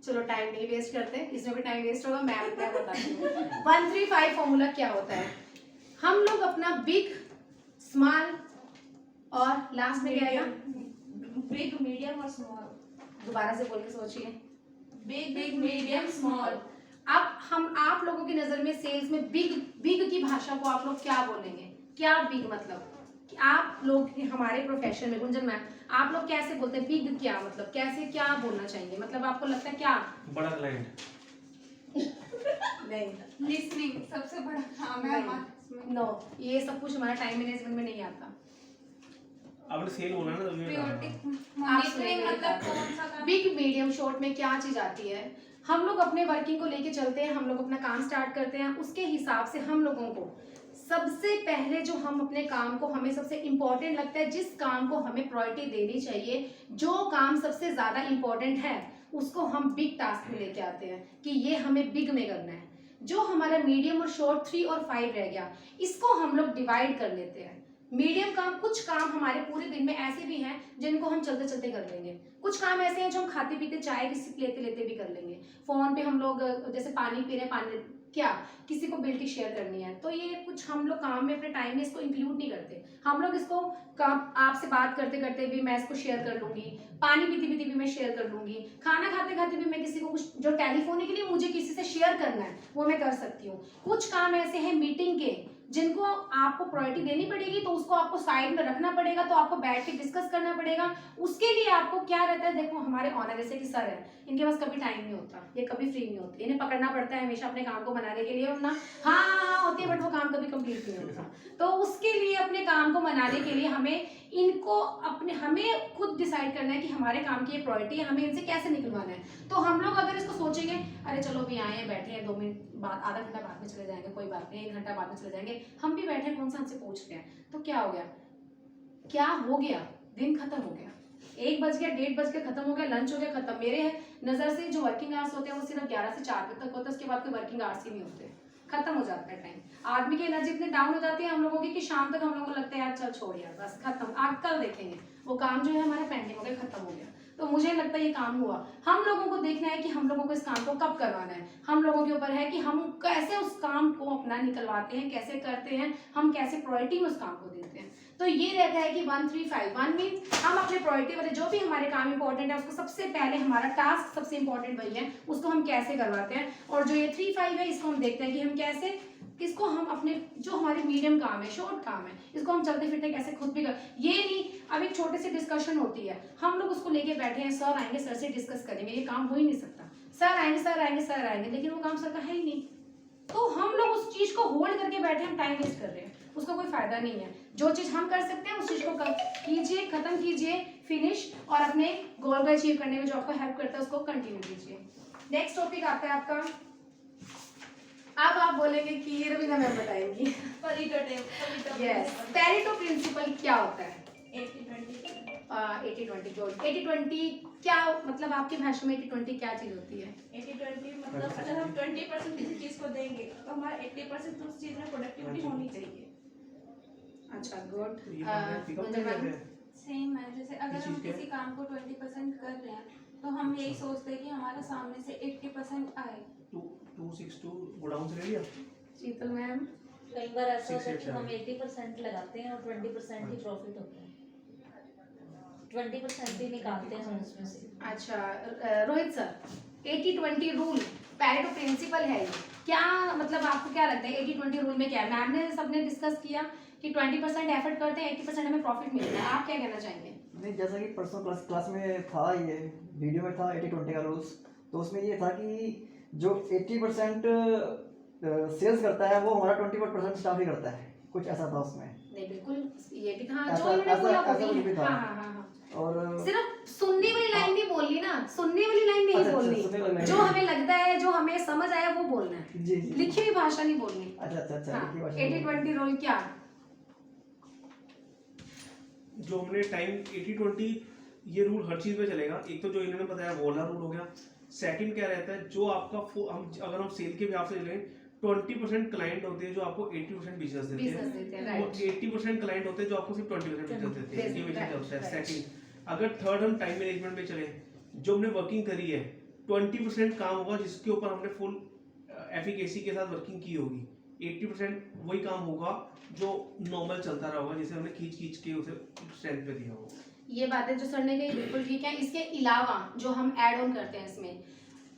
चलो टाइम नहीं वेस्ट करते, इसमें भी टाइम वेस्ट होगा, मैं बताती हूँ। 1, 3, 5 फॉर्मूला क्या होता है? हम लोग अपना बिग, स्मॉल और लास्ट में क्या आएगा? बिग, मीडियम और स्मॉल। दोबारा से बोल के सोचिए। Big, medium, small. अब हम आप लोगों की नजर में सेल्स में बिग की भाषा को आप लोग क्या बोलेंगे? क्या बिग मतलब कि आप लोग हमारे प्रोफेशन में, गुंजन मैम, आप लोग कैसे बोलते हैं बिग? क्या मतलब, कैसे क्या बोलना चाहिए, मतलब आपको लगता है क्या? बड़ा क्लाइंट। नहीं, लिसनिंग सबसे बड़ा काम है हमारा इसमें। नो, ये सब कुछ हमारा टाइम मैनेजमेंट में नहीं आता। आपने सेल बोला ना, तभी मैं कहा। मॉनिटरिंग मतलब कौन सा काम? बिग, मीडियम, शॉर्ट में क्या चीज आती है? हम लोग अपने वर्किंग को लेके चलते हैं, हम लोग अपना काम स्टार्ट करते हैं, उसके हिसाब से हम लोगों को सबसे पहले जो हम अपने काम को, हमें सबसे इम्पोर्टेंट लगता है, जिस काम को हमें प्रायोरिटी देनी चाहिए, जो काम सबसे ज्यादा इम्पोर्टेंट है, उसको हम बिग टास्क में लेके आते हैं कि ये हमें बिग में करना है। जो हमारा मीडियम और शॉर्ट 3 और 5 रह गया, इसको हम लोग डिवाइड कर लेते हैं। मीडियम काम, कुछ काम हमारे पूरे दिन में ऐसे भी हैं जिनको हम चलते चलते कर लेंगे, कुछ काम ऐसे हैं जो हम खाते पीते, चाय किसी लेते लेते भी कर लेंगे, फोन पे हम लोग जैसे पानी पी रहे, पानी क्या किसी को बिल की शेयर करनी है, तो ये कुछ हम लोग काम में अपने टाइम में इसको इंक्लूड नहीं करते। हम लोग इसको काम, आपसे बात करते करते भी मैं इसको शेयर कर लूंगी, पानी पीते पीते भी मैं शेयर कर लूंगी, खाना खाते खाते भी मैं किसी को कुछ जो टेलीफोन के लिए मुझे किसी से शेयर करना है वो मैं कर सकती हूँ। कुछ काम ऐसे हैं मीटिंग के जिनको आपको प्रायोरिटी देनी पड़ेगी, तो उसको आपको साइड में रखना पड़ेगा, तो आपको बैठ के डिस्कस करना पड़ेगा। उसके लिए आपको क्या रहता है, देखो हमारे ऑनर जैसे कि सर है, इनके पास कभी टाइम नहीं होता, ये कभी फ्री नहीं होते, इन्हें पकड़ना पड़ता है हमेशा अपने काम को बनाने के लिए, वरना हाँ होती है बट वो काम कभी कंप्लीट नहीं होता। तो उसके लिए अपने काम को मनाने के लिए हमें इनको हमें खुद डिसाइड करना है कि हमारे काम की ये प्रायोरिटी है, हमें इनसे कैसे निकलवाना है। तो हम लोग अगर इसको सोचेंगे, अरे चलो अभी आए हैं, बैठे हैं, 2 मिनट बाद, आधा घंटा बाद में चले जाएंगे, कोई बात नहीं, 1 घंटा बाद में चले जाएंगे, हम भी बैठे, कौन सा हमसे पूछ रहे हैं, तो क्या हो गया, क्या हो गया, दिन खत्म हो गया, 1 बज गया, 1:30 बज के खत्म हो गया, लंच हो गया, खत्म। मेरे नजर से जो वर्किंग आवर्स होते हैं वो सिर्फ 11 से 4 बजे तक होता है, उसके बाद कोई वर्किंग आवर्स ही नहीं होते, खत्म हो जाता है टाइम। आदमी की एनर्जी इतनी डाउन हो जाती है हम लोगों की कि शाम तक हम लोगों को लगता है यार चल छोड़ यार बस खत्म, आज कल देखेंगे, वो काम जो है हमारा पेंडिंग हो गया, खत्म हो गया। तो मुझे लगता है ये काम हुआ, हम लोगों को देखना है कि हम लोगों को इस काम को कब करवाना है, हम लोगों के ऊपर है कि हम कैसे उस काम को अपना निकलवाते हैं, कैसे करते हैं, हम कैसे प्रायोरिटी में उस काम को देते हैं। तो ये रहता है कि 1, 3, 5 1 मीन्स हम अपने प्रायोरिटी वाले जो भी हमारे काम इंपॉर्टेंट है उसको सबसे पहले, हमारा टास्क सबसे इंपॉर्टेंट वही है, उसको हम कैसे करवाते हैं। और जो ये 3, 5 है इसको हम देखते हैं कि हम कैसे किसको हम अपने जो हमारे मीडियम काम है, शॉर्ट काम है, इसको हम चलते फिरते कैसे खुद भी कर, ये नहीं अब एक छोटे से डिस्कशन होती है, हम लोग उसको लेके बैठे हैं, सर आएंगे सर से डिस्कस करेंगे, ये काम हो ही नहीं सकता, सर आएंगे सर आएंगे सर आएंगे, लेकिन वो काम सर का है ही नहीं। तो हम लोग उस चीज को होल्ड करके बैठे, हम टाइम वेस्ट कर रहे हैं, उसका कोई फायदा नहीं है। जो चीज हम कर सकते हैं उस चीज को कीजिए, खत्म कीजिए, फिनिश, और अपने गोल को अचीव करने में जो आपको हेल्प करता है उसको कंटिन्यू कीजिए। नेक्स्ट टॉपिक आता है आपका, अब आप बोलेंगे कि रवीना मैम बताएंगी। यस, पेरेटो प्रिंसिपल क्या होता है? 80-20 गुड। 80-20 क्या मतलब आपकी भाषा में 80-20 क्या चीज होती है? 80-20 मतलब अगर हम 20% किसी चीज को देंगे तो हमारा 80% उस चीज में प्रोडक्टिविटी होनी चाहिए। अच्छा गुड। तो ये पिकअप कर लेते हैं। सेम है, जैसे अगर किस हम चीज़ के? किसी काम को 20% कर रहे हैं तो हम यही सोचते हैं कि हमारे सामने से 80% आए। 262 गोडाउन से ले लिया। शीतल मैम, कई बार ऐसा होता है कि 687 हम 80% लगाते हैं और 20% ही प्रॉफिट होता है, 20% ही निकालते हैं हम उसमें से। अच्छा Rohit sir, 80-20 rule Pareto principle है ये, क्या मतलब आपको क्या लगता है 80-20 रूल में क्या है? मैम ने सबने डिस्कस किया कि 20% एफर्ट करते हैं, 80% हमें प्रॉफिट मिलता है, आप क्या कहना चाहेंगे? नहीं, जैसा कि परसों क्लास में था, ये वीडियो में था 80-20 का रूल्स, तो उसमें ये था कि जो 80% सेल्स करता है वो हमारा 20% स्टाफ ही करता है, कुछ ऐसा था उसमें। नहीं बिल्कुल ये भी था, ऐसा- जो इन्होंने बोला वो ऐसा भी भी है। था। हाँ हाँ हाँ हाँ, और सिर्फ सुनने वाली लाइन नहीं बोलनी ना, सुनने वाली लाइन नहीं अच्छा, बोलनी, सुनने वाली लाइन जो नहीं। हमें लगता है, जो हमें समझ आया वो बोलना है, जी जी, लिखी हुई भाषा नहीं बोलनी। अच्छा अच्छा अच्छा, हाँ, लिखी भाषा 80-20 रूल क्या? जो हमने टाइम 80-20 ये रूल हर चीज में चलेगा। एक तो जो इन्होंने बताया वो वाला रूल हो गया। सेकंड क्या रहता है, जो आपका अगर हम सेल के हिसाब से चलें 20% क्लाइंट होते हैं जो आपको 80% बिजनेस देते बिजनेस हैं, देते हैं, वो राइट। 80% क्लाइंट होते हैं जो आपको सिर्फ 20% बिजनेस देते हैं। ये Business, बेसिक right, होता है। right. सेकंड, अगर थर्ड हम टाइम मैनेजमेंट में चले, जो हमने वर्किंग करी है 20% काम होगा जिसके ऊपर हमने फुल एफिकेसी के साथ वर्किंग की होगी, 80% वही काम होगा जो नॉर्मल चलता रहा होगा, जैसे हमने खींच खींच के उसे स्ट्रेंथ पे दिया होगा। ये बातें जो सर ने कही बिल्कुल ठीक है। इसके अलावा जो हम ऐड ऑन करते हैं इसमें,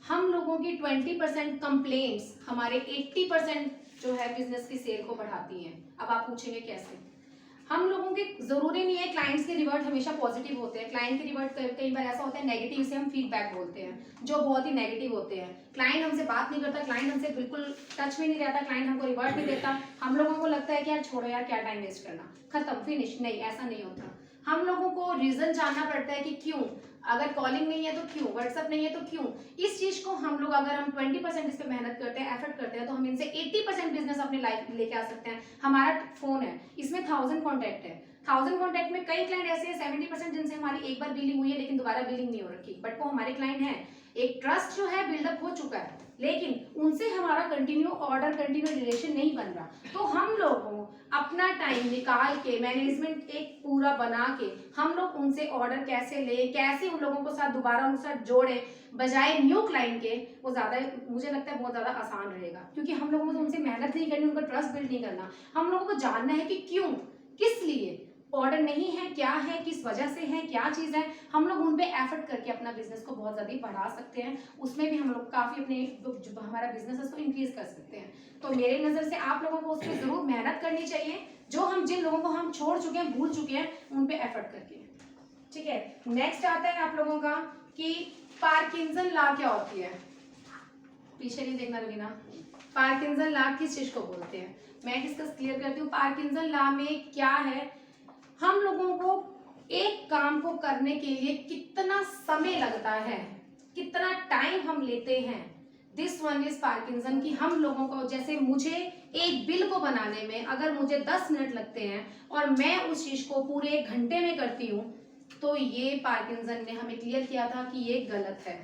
हम लोगों की 20% कंप्लेंट्स हमारे 80% जो है बिजनेस की सेल को बढ़ाती हैं। अब आप पूछेंगे कैसे? हम लोगों के जरूरी नहीं है क्लाइंट्स के रिवर्ट हमेशा पॉजिटिव होते हैं, क्लाइंट के रिवर्ट कई बार ऐसा होता है नेगेटिव, से हम फीडबैक बोलते हैं जो बहुत ही नेगेटिव होते हैं। क्लाइंट हमसे बात नहीं करता, क्लाइंट हमसे बिल्कुल टच में नहीं रहता, क्लाइंट हमको रिवर्ट नहीं देता, हम लोगों को लगता है कि यार छोड़ो यार क्या टाइम वेस्ट करना, खत्म फिनिश। नहीं, ऐसा नहीं होता। हम लोगों को रीजन जानना पड़ता है कि क्यों, अगर कॉलिंग नहीं है तो क्यों, व्हाट्सएप नहीं है तो क्यों। इस चीज को हम लोग अगर हम 20% इस पे मेहनत करते हैं, एफर्ट करते हैं, तो हम इनसे 80% बिजनेस अपनी लाइफ लेके आ सकते हैं। हमारा फोन है, इसमें 1000 कॉन्टैक्ट है, 1000 कॉन्टैक्ट में कई क्लाइंट ऐसे हैं 70% जिनसे हमारी एक बार बिलिंग हुई है लेकिन दोबारा बिलिंग नहीं हो रखी, बट वो हमारे क्लाइंट हैं, एक ट्रस्ट जो है बिल्डअप हो चुका है, लेकिन उनसे हमारा कंटिन्यू ऑर्डर, कंटिन्यू रिलेशन नहीं बन रहा। तो हम लोगों अपना टाइम निकाल के, मैनेजमेंट एक पूरा बना के, हम लोग उनसे ऑर्डर कैसे ले, कैसे उन लोगों को साथ दोबारा उनके साथ जोड़े, बजाय न्यू क्लाइंट के, वो ज्यादा मुझे लगता है बहुत ज्यादा आसान रहेगा। क्योंकि हम लोगों को तो उनसे मेहनत नहीं करनी, उनका ट्रस्ट बिल्ड नहीं करना, हम लोगों को जानना है कि क्यों, किस लिए ऑर्डर नहीं है, क्या है, किस वजह से है, क्या चीज है। हम लोग उन पे एफर्ट करके अपना बिजनेस को बहुत ज्यादा बढ़ा सकते हैं, उसमें भी हम लोग काफी अपने जो हमारा बिजनेस है उसको इंक्रीज कर सकते हैं। तो मेरे नजर से आप लोगों को उस पर जरूर मेहनत करनी चाहिए, जो हम जिन लोगों को हम छोड़ चुके हैं, भूल चुके हैं, उन पे एफर्ट करके। ठीक है, नेक्स्ट आता है आप लोगों का कि पार्किंसन लॉ क्या होती है। पीछे नहीं देखना रवीना, पार्किंसन लॉ किस चीज को बोलते हैं, मैं डिस्कस क्लियर करती हूँ। पार्किंसन लॉ में क्या है, हम लोगों को एक काम को करने के लिए कितना समय लगता है, कितना टाइम हम लेते हैं, दिस वन इज पार्किंसन। की हम लोगों को, जैसे मुझे एक बिल को बनाने में अगर मुझे 10 मिनट लगते हैं और मैं उस चीज को पूरे 1 घंटे में करती हूँ, तो ये पार्किंसन ने हमें क्लियर किया था कि ये गलत है।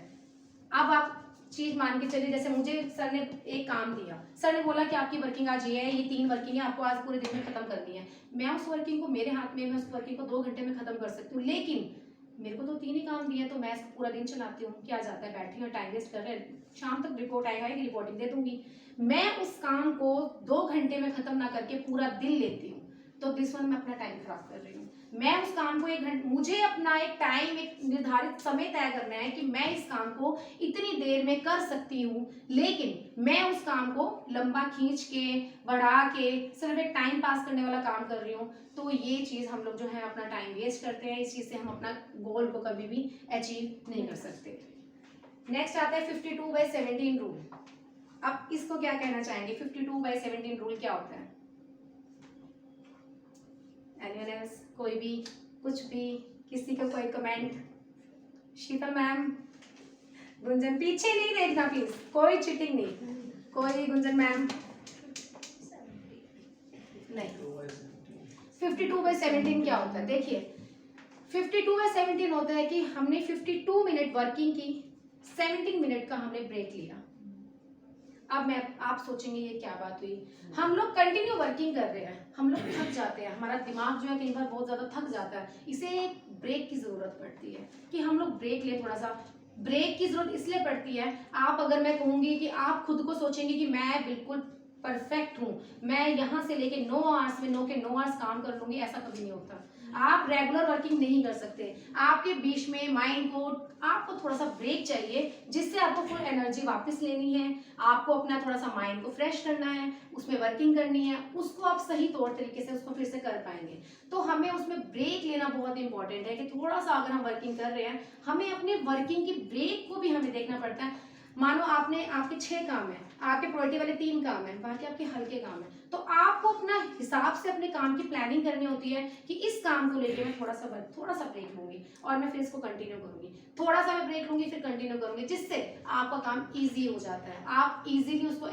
अब आप चीज मान के चलिए, जैसे मुझे सर ने एक काम दिया, सर ने बोला कि आपकी वर्किंग आज ये है, ये 3 वर्किंग है, आपको आज पूरे दिन में खत्म करनी है। मैं उस वर्किंग को, मेरे हाथ में, मैं उस वर्किंग को 2 घंटे में खत्म कर सकती हूँ, लेकिन मेरे को तो 3 ही काम दिए, तो मैं पूरा दिन चलाती हूँ, क्या जाता है, बैठी हूँ, टाइम वेस्ट कर रहे हैं, शाम तक रिपोर्ट आएगा, एक रिपोर्टिंग दे दूंगी। मैं उस काम को 2 घंटे में खत्म ना करके पूरा दिन लेती हूँ, तो दिस वन मैं अपना टाइम खराब कर रही हूँ। मैं उस काम को 1 घंटे, मुझे अपना एक टाइम, एक निर्धारित समय तय करना है कि मैं इस काम को इतनी देर में कर सकती हूँ, लेकिन मैं उस काम को लंबा खींच के, बढ़ा के, सिर्फ एक टाइम पास करने वाला काम कर रही हूँ, तो ये चीज़ हम लोग जो है अपना टाइम वेस्ट करते हैं। इस चीज़ से हम अपना गोल को कभी भी अचीव नहीं कर सकते। नेक्स्ट आता है 52/17 रूल। अब इसको क्या कहना चाहेंगे? 52/17 रूल क्या होता है? Anyone else? कोई भी, कुछ भी, किसी का कोई कमेंट? शीतल मैम, गुंजन, पीछे नहीं देखना प्लीज, कोई चीटिंग नहीं, कोई, गुंजन मैम नहीं। 52/17 क्या होता है? देखिए 52/17 होता है कि हमने 52 मिनट वर्किंग की, 17 मिनट का हमने ब्रेक लिया। अब आप सोचेंगे ये क्या बात हुई? हम लोग कंटिन्यू वर्किंग कर रहे हैं, हम लोग थक जाते हैं, हमारा दिमाग जो है कई बार बहुत ज्यादा थक जाता है, इसे एक ब्रेक की जरूरत पड़ती है कि हम लोग ब्रेक लें। थोड़ा सा ब्रेक की जरूरत इसलिए पड़ती है, आप अगर मैं कहूंगी कि आप खुद को सोचेंगे कि मैं बिल्कुल परफेक्ट हूँ, मैं यहाँ से लेके 9 आवर्स में 9 के 9 आवर्स काम कर लूंगी, ऐसा कभी नहीं होता। आप रेगुलर वर्किंग नहीं कर सकते, आपके बीच में माइंड को, आपको थोड़ा सा ब्रेक चाहिए, जिससे आपको फुल एनर्जी वापस लेनी है, आपको अपना थोड़ा सा माइंड को फ्रेश करना है, उसमें वर्किंग करनी है, उसको आप सही तौर तरीके से उसको फिर से कर पाएंगे। तो हमें उसमें ब्रेक लेना बहुत इंपॉर्टेंट है कि थोड़ा सा अगर हम वर्किंग कर रहे हैं, हमें अपने वर्किंग की ब्रेक को भी हमें देखना पड़ता है। मानो आपके 6 काम है, आपके प्रायोरिटी वाले 3 काम है, बाकी आपके हल्के काम है, तो आपको अपना हिसाब से अपने काम की प्लानिंग करनी होती है कि इस काम को लेके मैं थोड़ा सा ब्रेक लूंगी और मैं फिर इसको कंटिन्यू करूंगी, थोड़ा सा मैं ब्रेक लूंगी फिर कंटिन्यू करूंगी, जिससे आपका काम ईजी हो जाता है, आप इजीली उसको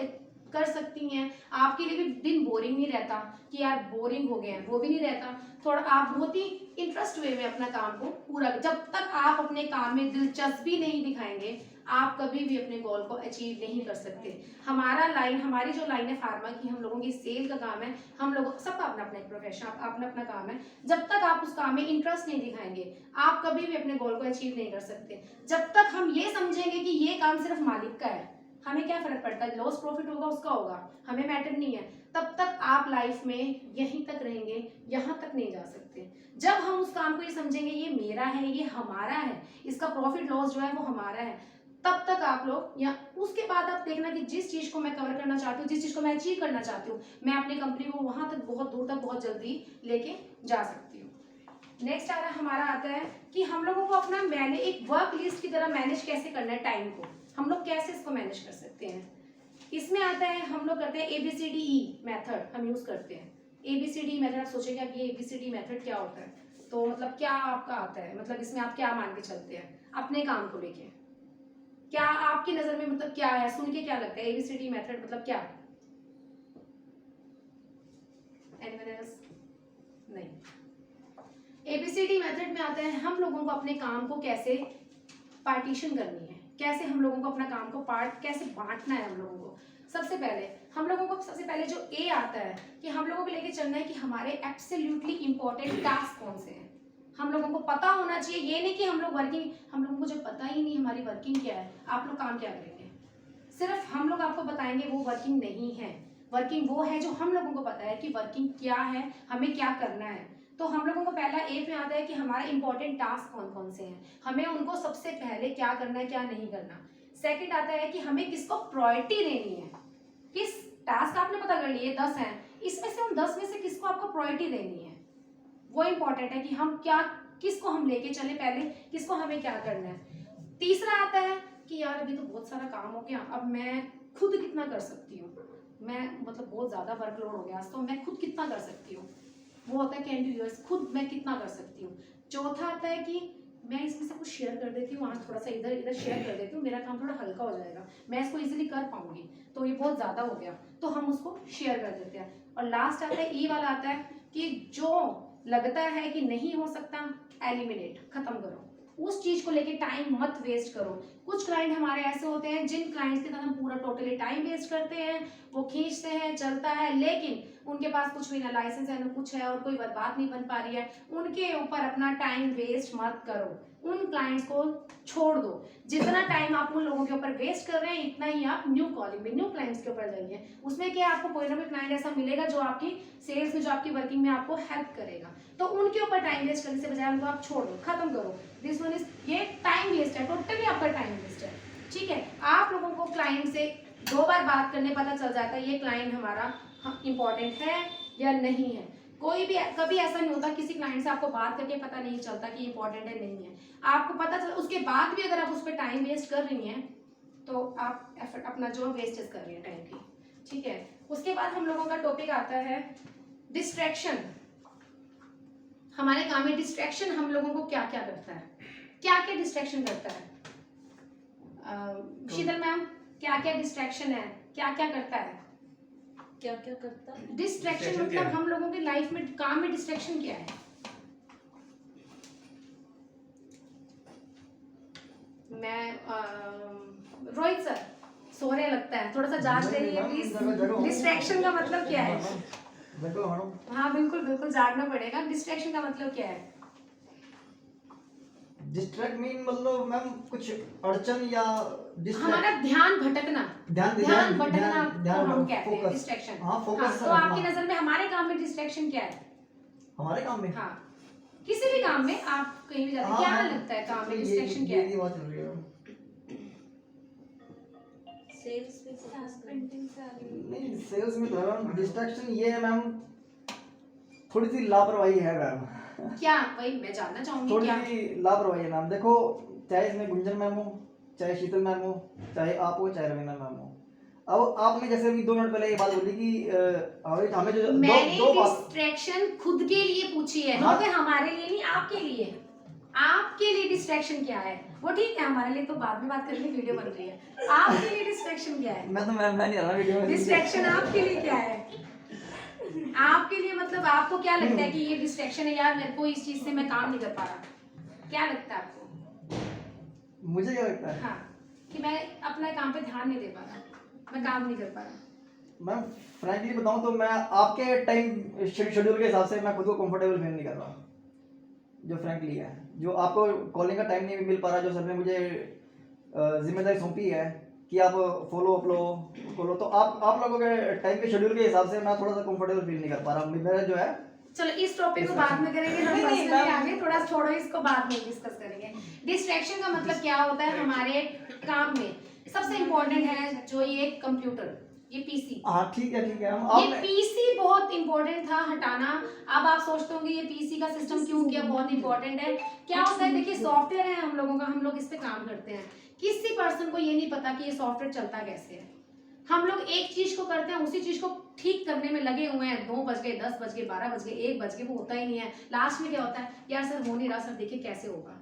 कर सकती हैं। आपके लिए भी दिन बोरिंग नहीं रहता कि यार बोरिंग हो गया है, वो भी नहीं रहता। थोड़ा आप बहुत ही इंटरेस्ट वे में अपना काम को पूरा, जब तक आप अपने काम में दिलचस्पी नहीं दिखाएंगे, आप कभी भी अपने गोल को अचीव नहीं कर सकते। हमारी जो लाइन है फार्मा की, हम लोगों की सेल का काम है, हम लोगों सबका अपना अपना एक प्रोफेशन, अपना अपना काम है। जब तक आप उस काम में इंटरेस्ट नहीं दिखाएंगे, आप कभी भी अपने गोल को अचीव नहीं कर सकते। जब तक हम ये समझेंगे कि ये काम सिर्फ मालिक का है, हमें क्या फर्क पड़ता है, लॉस प्रॉफिट होगा उसका होगा, हमें मैटर नहीं है, तब तक आप लाइफ में यहीं तक रहेंगे, यहाँ तक नहीं जा सकते। जब हम उस काम को ये समझेंगे ये मेरा है, ये हमारा है, इसका प्रॉफिट लॉस जो है वो हमारा है, तब तक आप लोग, या उसके बाद आप देखना कि जिस चीज को मैं कवर करना चाहती हूँ, जिस चीज को मैं अचीव करना चाहती हूँ, मैं अपनी कंपनी को वहां तक, बहुत दूर तक, बहुत जल्दी लेके जा सकती हूँ। नेक्स्ट हमारा आता है कि हम लोगों को अपना एक वर्क लिस्ट की तरह मैनेज कैसे करना है टाइम को, हम लोग कैसे इसको मैनेज कर सकते हैं। इसमें आता है, हम लोग करते हैं ABCDE मेथड, हम यूज करते हैं ABCD मेथड। आप सोचेंगे अब ये ABCD मेथड क्या होता है, तो मतलब क्या आपका आता है, मतलब इसमें आप क्या मान के चलते हैं अपने काम को लेके, क्या आपकी नजर में मतलब क्या है, सुन के क्या लगता है ABCD मेथड मतलब क्या? Anyone else? नहीं। ABCD मेथड में आता है हम लोगों को अपने काम को कैसे पार्टीशन करनी है, कैसे हम लोगों को अपना काम को पार्ट कैसे बांटना है। हम लोगों को सबसे पहले जो A आता है कि हम लोगों को लेके चलना है कि हमारे एब्सोल्युटली इंपॉर्टेंट टास्क कौन से हैं, हम लोगों को पता होना चाहिए। ये नहीं कि हम लोगों को जब पता ही नहीं हमारी वर्किंग क्या है, आप लोग काम क्या करेंगे, सिर्फ हम लोग आपको बताएंगे, वो वर्किंग नहीं है। वर्किंग वो है जो हम लोगों को पता है कि वर्किंग क्या है, हमें क्या करना है। तो हम लोगों को पहला एक में आता है कि हमारे इंपॉर्टेंट टास्क कौन कौन से हैं, हमें उनको सबसे पहले क्या करना है, क्या नहीं करना। सेकंड आता है कि हमें किसको प्रायोरिटी देनी है, किस टास्क आपने पता कर लिए 10 हैं, इसमें से उन 10 में से किसको आपको प्रायोरिटी देनी है, वो इंपॉर्टेंट है कि हम किसको हम लेके चले पहले, किसको हमें क्या करना है। तीसरा आता है कि यार अभी तो बहुत सारा काम हो गया, अब मैं खुद कितना कर सकती हूँ, मैं मतलब बहुत ज्यादा वर्कलोड हो गया तो मैं खुद कितना कर सकती हूँ, वो होता है कैन डू यूर्स, खुद मैं कितना कर सकती हूँ। चौथा आता है कि मैं इसमें से कुछ शेयर कर देती हूँ, वहाँ थोड़ा सा इधर शेयर कर देती हूँ, मेरा काम थोड़ा हल्का हो जाएगा, मैं इसको इजीली कर पाऊंगी, तो ये बहुत ज्यादा हो गया तो हम उसको शेयर कर देते हैं। और लास्ट आता है E वाला आता है कि जो लगता है कि नहीं हो सकता, एलिमिनेट, खत्म करो, उस चीज को लेके टाइम मत वेस्ट करो। कुछ क्लाइंट हमारे ऐसे होते हैं जिन क्लाइंट्स के साथ हम पूरा टोटली टाइम वेस्ट करते हैं, वो खींचते हैं, चलता है, लेकिन उनके पास कुछ भी ना लाइसेंस है ना कुछ है और कोई बात नहीं बन पा रही है, उनके ऊपर अपना टाइम वेस्ट मत करो। उन क्लाइंट्स को छोड़ दो। जितना टाइम आप उन लोगों के ऊपर वेस्ट कर रहे हैं इतना ही आप न्यू कॉलिंग में न्यू क्लाइंट्स के ऊपर जाइए। उसमें क्या आपको कोई ना कोई क्लाइंट ऐसा मिलेगा जो आपकी सेल्स में, जो आपकी वर्किंग में आपको हेल्प करेगा। तो उनके ऊपर टाइम वेस्ट करने से बजाय उनको आप छोड़ दो, खत्म करो। दिस वन इज, ये टाइम वेस्ट है, टोटली आपका टाइम वेस्ट है। ठीक है, आप लोगों को क्लाइंट से 2 बार बात करने पता चल जाता है ये क्लाइंट हमारा इंपॉर्टेंट है या नहीं है। कोई भी कभी ऐसा नहीं होता किसी क्लाइंट से आपको बात करके पता नहीं चलता कि इंपॉर्टेंट है नहीं है। आपको पता चल, उसके बाद भी अगर आप उस पर टाइम वेस्ट कर रही हैं तो आप एफर्ट अपना जो वेस्टेज कर रही हैं टाइम की। ठीक है, उसके बाद हम लोगों का टॉपिक आता है डिस्ट्रैक्शन। हमारे काम में डिस्ट्रैक्शन हम लोगों को क्या क्या करता है, क्या क्या डिस्ट्रैक्शन करता है? शीतल मैम, क्या क्या डिस्ट्रैक्शन है, क्या क्या करता है? क्या क्या करता है? डिस्ट्रैक्शन Distraction क्या मतलब है? हम लोगों की लाइफ में काम में डिस्ट्रैक्शन क्या है? मैं रोहित सर सो रहे लगता है, थोड़ा सा जाग नहीं, रही है नहीं, प्लीज। जगह- जगह- डिस्ट्रैक्शन का मतलब क्या है? देखो मैडम, हाँ बिल्कुल बिल्कुल जागना पड़ेगा। डिस्ट्रैक्शन का मतलब क्या है? डिस्ट्रैक्ट मीन मतलब मैम कुछ अड़चन या हमारा ध्यान भटकना, ध्यान भटकना को हम कहते हैं फोकस। डिस्ट्रैक्शन। हाँ, फोकस तो आपकी नजर में हमारे काम में डिस्ट्रैक्शन क्या है? हमारे काम में। हाँ, किसी भी काम में आप कहीं भी जाते हैं, क्या लगता है काम में डिस्ट्रैक्शन क्या है? ये बात चल रही है। सेल्स पे फोकस करना। पेंटिंग से आ रही है। नहीं, सेल्स में तो मैम डिस्ट्रैक्शन ये है मैम, थोड़ी सी लापरवाही है मैम। क्या, वही मैं जानना चाहूंगी थोड़ी क्या? सी लापरवाही है मैम। देखो, चाहे इसमें गुंजन मैम हो, चाहे शीतल मैम हो, चाहे आप हो, चाहे रवीना मैम हो। अब आपने जैसे अभी 2 मिनट पहले ये बात बोली कि हमें जो मैंने दो बात। डिस्ट्रैक्शन खुद के लिए पूछी है, हाँ। नोट है, हमारे लिए नहीं, आपके लिए। आपके लिए डिस्ट्रैक्शन क्या है? वो ठीक है, हमारे लिए तो बाद में बात करेंगे, वीडियो बन रही है। आपके लिए डिस्ट्रैक्शन क्या है? मैं नहीं आ रहा वीडियो में। डिस्ट्रैक्शन आपके लिए क्या है? आपके लिए मतलब आपको क्या लगता है कि ये डिस्ट्रैक्शन है, यार मेरे को इस चीज से मैं काम नहीं कर पा रहा, क्या लगता है आपको? मुझे क्या लगता है हाँ, कि मैं अपने काम पे ध्यान नहीं दे पा रहा, मैं काम नहीं कर पा रहा। मैम, फ्रैंकली बताऊं तो मैं आपके टाइम शेड्यूल के हिसाब से मैं खुद को कंफर्टेबल फील नहीं कर रहा। जो फ्रैंकली है, जो आपको कॉलिंग का टाइम नहीं मिल पा रहा, जो सर ने मुझे जिम्मेदारी सौंपी है कि आप फॉलो अप लो, तो आप लोगों के टाइम के शेड्यूल के हिसाब से मैं थोड़ा सा कंफर्टेबल फील नहीं कर पा रहा। मेरा जो है, चलो इस टॉपिक को बाद में करेंगे, हम नहीं, नहीं, पर्सनली मैम। आगे थोड़ा छोड़ो, इसको बाद में डिस्कस करेंगे। डिस्ट्रैक्शन का मतलब क्या होता है हमारे काम में? सबसे इम्पोर्टेंट है जो ये कंप्यूटर, ये पीसी, हाँ ठीक है ये आपने पीसी बहुत इंपॉर्टेंट था हटाना। अब आप सोचते होंगे ये पीसी का सिस्टम क्यों किया, बहुत इंपॉर्टेंट है। क्या होता है, देखिए सॉफ्टवेयर है हम लोगों का, हम लोग इस पे काम करते हैं। किसी पर्सन को ये नहीं पता कि ये सॉफ्टवेयर चलता कैसे है। हम लोग एक चीज को करते हैं, उसी चीज को ठीक करने में लगे हुए हैं, 2 बज गए, 10 बज गए, 12 बज गए, 1 बज गए, वो होता ही नहीं है। लास्ट में क्या होता है, यार सर हो नहीं रहा, सर देखिए कैसे होगा।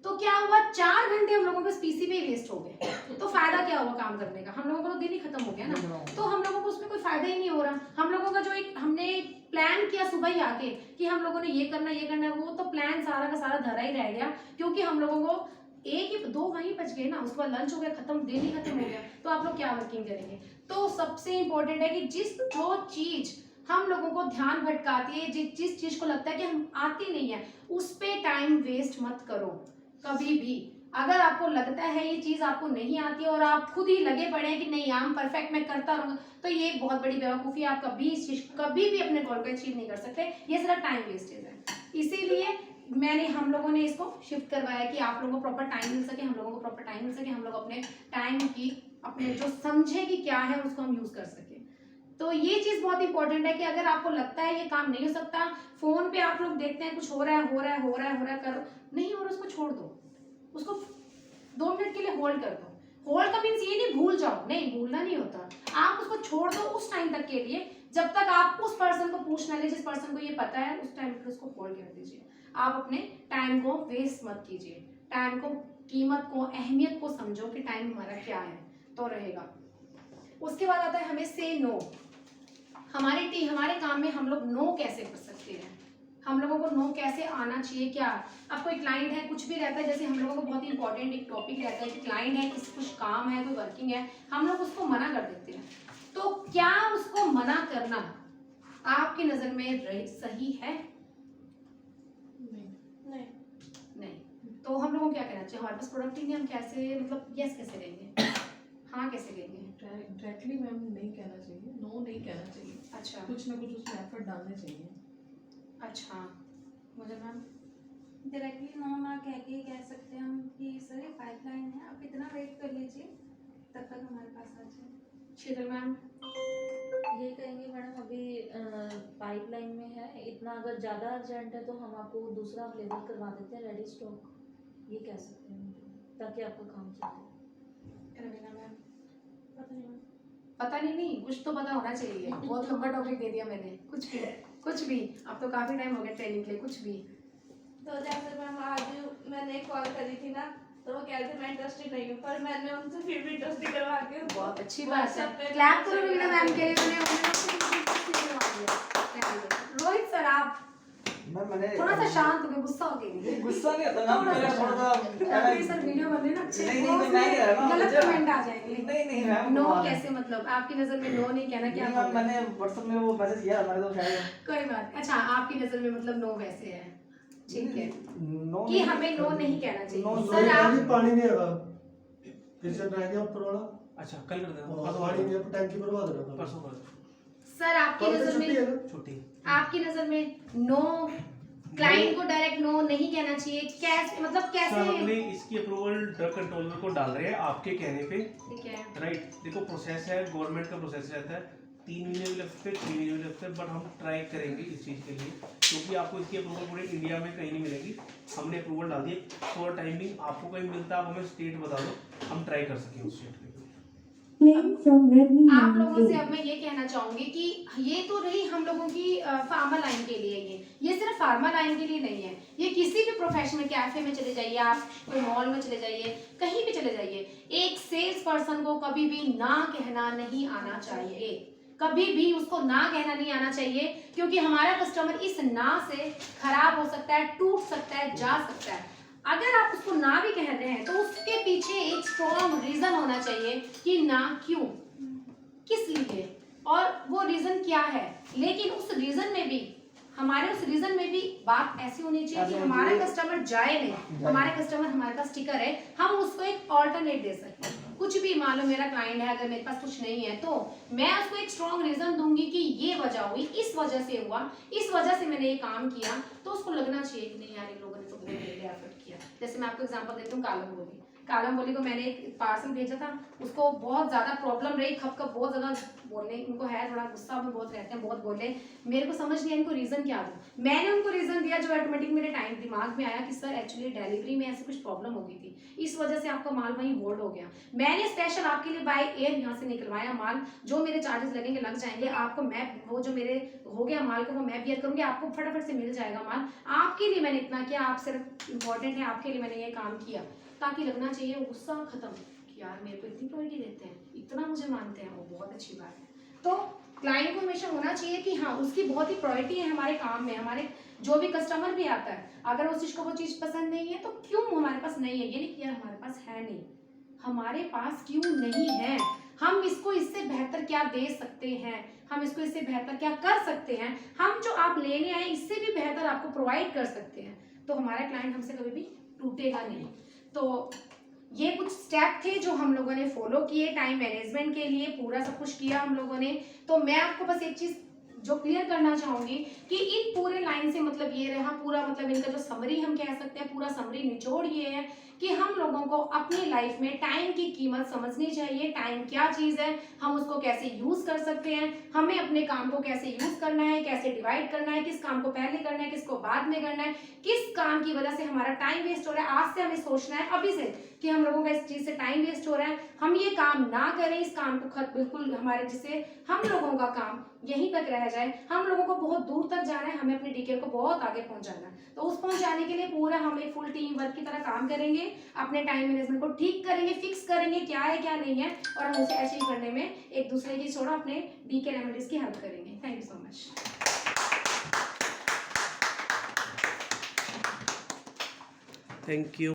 तो क्या हुआ, 4 घंटे हम लोगों के पीसी पे वेस्ट हो गए। तो फायदा क्या हुआ काम करने का? हम लोगों का तो दिन ही खत्म हो गया ना। तो हम लोगों को उसमें कोई फायदा ही नहीं हो रहा। हम लोगों का जो एक हमने प्लान किया सुबह ही आके कि हम लोगों ने ये करना है, वो तो प्लान सारा का सारा धरा ही रह गया, क्योंकि हम लोगों को 2 वहीं बच गए ना, उसके बाद लंच हो गया, खत्म, दिन ही खत्म हो गया। तो आप लोग क्या वर्किंग करेंगे? तो सबसे इंपॉर्टेंट है कि जो चीज हम लोगों को ध्यान भटकाती है, जिस चीज को लगता है कि हम आती नहीं है, उस पे टाइम वेस्ट मत करो कभी भी। अगर आपको लगता है ये चीज आपको नहीं आती है और आप खुद ही लगे पड़े हैं कि नहीं हम परफेक्ट मैं करता रहूंगा, तो ये बहुत बड़ी बेवकूफी है। आप कभी इस चीज कभी भी अपने गोल को अचीव नहीं कर सकते, ये सिर्फ टाइम वेस्टेज है। इसीलिए हम लोगों ने इसको शिफ्ट करवाया कि आप लोगों को प्रॉपर टाइम मिल सके, हम लोगों को प्रॉपर टाइम मिल सके, हम लोग अपने टाइम की अपने जो समझे कि क्या है उसको हम यूज कर सके। तो ये चीज बहुत इंपॉर्टेंट है कि अगर आपको लगता है ये काम नहीं हो सकता, फोन पे आप लोग देखते हैं कुछ हो रहा है करो, नहीं हो रहा उसको छोड़ दो, उसको 2 मिनट के लिए होल्ड कर दो। होल्ड का मीन्स ये नहीं भूल जाओ, नहीं भूलना नहीं होता, आप उसको छोड़ दो उस टाइम तक के लिए जब तक आप उस पर्सन को पूछना ले, जिस पर्सन को ये पता है, उस टाइम पे उसको होल्ड कर दीजिए। आप अपने टाइम को वेस्ट मत कीजिए, टाइम को, कीमत को, अहमियत को समझो कि टाइम हमारा क्या है तो रहेगा। उसके बाद आता है हमें से नो। हमारे काम में हम लोग नो कैसे कर सकते हैं, हम लोगों को नो कैसे आना चाहिए। क्या अब कोई क्लाइंट है, कुछ भी रहता है, जैसे हम लोगों को बहुत इंपॉर्टेंट एक टॉपिक रहता है कि क्लाइंट है, किसी कुछ काम है, कोई वर्किंग है, हम लोग उसको मना कर देते हैं। तो क्या उसको मना करना आपकी नजर में सही है? नहीं। नहीं। तो तो हम लोगों को क्या कहना चाहिए, हमारे पास प्रोडक्ट ही नहीं, हम कैसे मतलब यस कैसे लेंगे, हाँ कैसे लेंगे? डायरेक्टली मैम नहीं कहना चाहिए, नो नहीं कहना चाहिए, अच्छा कुछ ना कुछ उसमें एफर्ट डालने चाहिए। अच्छा, मुझे मैम डायरेक्टली नो ना कह के कह सकते हैं हम कि सर ये पाइपलाइन है, आप इतना वेट कर लीजिए, तब तक हमारे पास आ जाए। शीतल मैम ये कहेंगे मैडम अभी पाइपलाइन में है, इतना अगर ज़्यादा अर्जेंट है तो हम आपको दूसरा अवेलेबल करवा देते हैं रेडी स्टॉक, ये कह सकते हैं ताकि आपका काम चले। रवीना मैम पता नहीं पता नहीं, कुछ तो पता होना चाहिए। बहुत लंबा टॉपिक दे दिया मैंने, कुछ भी अब तो काफी टाइम हो गया ट्रेनिंग के लिए, कुछ भी। तो जैसे मैम आज मैंने कॉल करी थी ना, तो वो कह रहे थे मैं इंटरेस्टेड नहीं हूँ, पर मैंने उनसे फिर भी इंटरेस्टेड करवा के बहुत अच्छी बात है, WhatsApp पे क्लैप करो रवीना मैम के लिए, रोहित सर आप मैम मैंने थोड़ा सा शांत हो गए, गुस्सा हो गए। नहीं, गुस्सा नहीं आता मैम, मेरा थोड़ा प्लीज सा सर वीडियो बनने ना अच्छे, नहीं, मैं नहीं कह रहा ना, गलत मुझे- कमेंट आ जाएंगे। नहीं मैम, नो कमाल है। कैसे मतलब आपकी नजर में नो नहीं कहना क्या नहीं मैम, मतलब? मैंने व्हाट्सएप में वो मैसेज किया हमारे तो शायद कोई बात नहीं। अच्छा आपकी नजर में मतलब नो वैसे है, ठीक है नो कि हमें नो नहीं कहना नो- चाहिए। नो सर आप पानी नहीं आएगा, किचन रह गया ऊपर वाला, अच्छा कल कर देना, और परसों पानी कर नहीं देना, है, टैंकी भरवा देना परसों कर देना। सर आपकी कल तो नजर छुट्टी है में ना। छुट्टी आपकी नजर में नो क्लाइंट को डायरेक्ट नो नहीं कहना चाहिए, कैसे मतलब सर कैसे? हमने इसकी अप्रूवल ड्रग कंट्रोलर को डाल रहे हैं आपके कहने पे, ठीक है राइट। देखो प्रोसेस है, गवर्नमेंट का प्रोसेस रहता है, 3 महीने भी लगते हैं, 6 महीने भी लगते हैं, बट हम ट्राई करेंगे इस चीज़ के लिए, क्योंकि आपको इसकी अप्रूवल पूरे इंडिया में कहीं नहीं मिलेगी। हमने अप्रूवल डाल दी फॉर टाइमिंग, आपको कहीं मिलता है आप हमें स्टेट बता दो, हम ट्राई कर सकें उस स्टेट के। आप लोगों से अब मैं ये कहना चाहूंगी कि ये तो रही हम लोगों की फार्मा लाइन के लिए, ये सिर्फ फार्मा लाइन के लिए नहीं है, ये किसी भी प्रोफेशनल कैफे में चले जाइए, आप कोई मॉल में चले जाइए, कहीं भी चले जाइए, एक सेल्स पर्सन को कभी भी ना कहना नहीं आना चाहिए, कभी भी उसको ना कहना नहीं आना चाहिए, क्योंकि हमारा कस्टमर इस ना से खराब हो सकता है, टूट सकता है, जा सकता है। अगर आप उसको ना भी कह रहे हैं तो उसके पीछे एक स्ट्रॉन्ग रीजन होना चाहिए कि ना क्यों, किस लिए, और वो रीजन क्या है। लेकिन उस रीजन में भी हमारे उस रीजन में भी बात ऐसी होनी चाहिए कि हमारा कस्टमर जाए नहीं, हमारे कस्टमर हमारे पास टिकर है, हम उसको एक ऑल्टरनेट दे सकते हैं। कुछ भी मान लो मेरा क्लाइंट है, अगर मेरे पास कुछ नहीं है तो मैं उसको एक स्ट्रॉन्ग रीजन दूंगी कि ये वजह हुई, इस वजह से हुआ, इस वजह से मैंने ये काम किया, तो उसको लगना चाहिए कि नहीं यार इन लोगों ने तो बहुत मेरे लिए एफर्ट किया। जैसे मैं आपको एग्जांपल देती हूँ, कालम बोली को मैंने एक पार्सल भेजा था, उसको बहुत ज़्यादा प्रॉब्लम रही, खप बहुत ज़्यादा बोलने, उनको है थोड़ा गुस्सा में बहुत रहते हैं, बहुत बोले, मेरे को समझ नहीं आया इनको रीज़न क्या दूँ। मैंने उनको रीज़न दिया जो ऑटोमेटिक मेरे दिमाग में आया कि सर एक्चुअली डिलीवरी में ऐसी कुछ प्रॉब्लम हो गई थी, इस वजह से आपका माल वहीं होल्ड हो गया। मैंने स्पेशल आपके लिए बाय एयर यहाँ से निकलवाया माल, जो मेरे चार्जेस लगेंगे लग जाएंगे, आपको मैं वो जो मेरे हो गया माल को वो मैं बियर करूँगी, आपको फटाफट से मिल जाएगा माल। आपके लिए मैंने इतना किया, आप सिर्फ इम्पोर्टेंट है, आपके लिए मैंने ये काम किया, ताकि लगना चाहिए वो गुस्सा खत्म कि यार मेरे को इतनी प्रायोरिटी देते हैं, इतना मुझे मानते हैं, वो बहुत अच्छी बात है। तो क्लाइंट को हमेशा होना चाहिए कि हाँ उसकी बहुत ही प्रायोरिटी है हमारे काम में। हमारे जो भी कस्टमर भी आता है, अगर उस चीज़ को वो चीज़ पसंद नहीं है तो क्यों हमारे पास नहीं है, ये नहीं कि यार हमारे पास है नहीं, हमारे पास क्यों नहीं है, हम इसको इससे बेहतर क्या दे सकते हैं, हम इसको इससे बेहतर क्या कर सकते हैं, हम जो आप लेने आए इससे भी बेहतर आपको प्रोवाइड कर सकते हैं, तो हमारा क्लाइंट हमसे कभी भी टूटेगा नहीं। तो ये कुछ स्टेप थे जो हम लोगों ने फॉलो किए टाइम मैनेजमेंट के लिए, पूरा सब कुछ किया हम लोगों ने। तो मैं आपको बस एक चीज़ जो क्लियर करना चाहूँगी कि इन पूरे लाइन से मतलब ये रहा, पूरा मतलब इनका जो समरी हम कह सकते हैं, पूरा समरी निचोड़ ये है कि हम लोगों को अपनी लाइफ में टाइम की कीमत समझनी चाहिए। टाइम क्या चीज़ है, हम उसको कैसे यूज़ कर सकते हैं, हमें अपने काम को कैसे यूज़ करना है, कैसे डिवाइड करना है, किस काम को पहले करना है, किसको बाद में करना है, किस काम की वजह से हमारा टाइम वेस्ट हो रहा है। आज से हमें सोचना है अभी से कि हम लोगों का इस चीज़ से टाइम वेस्ट हो रहा है, हम ये काम ना करें, इस काम को बिल्कुल हमारे जिससे हम लोगों का काम यहीं तक रह जाए। हम लोगों को बहुत दूर तक जाना है, हमें अपने डीकेल को बहुत आगे पहुंचाना है, तो उस पहुंचाने के लिए पूरा हम एक फुल टीम वर्क की तरह काम करेंगे, अपने टाइम मैनेजमेंट को ठीक करेंगे, फिक्स करेंगे क्या है क्या नहीं है, और हम उसे अचीव करने में एक दूसरे की छोड़ा अपने डीके रेमेडीज की हेल्प करेंगे। Thank you so much. Thank you.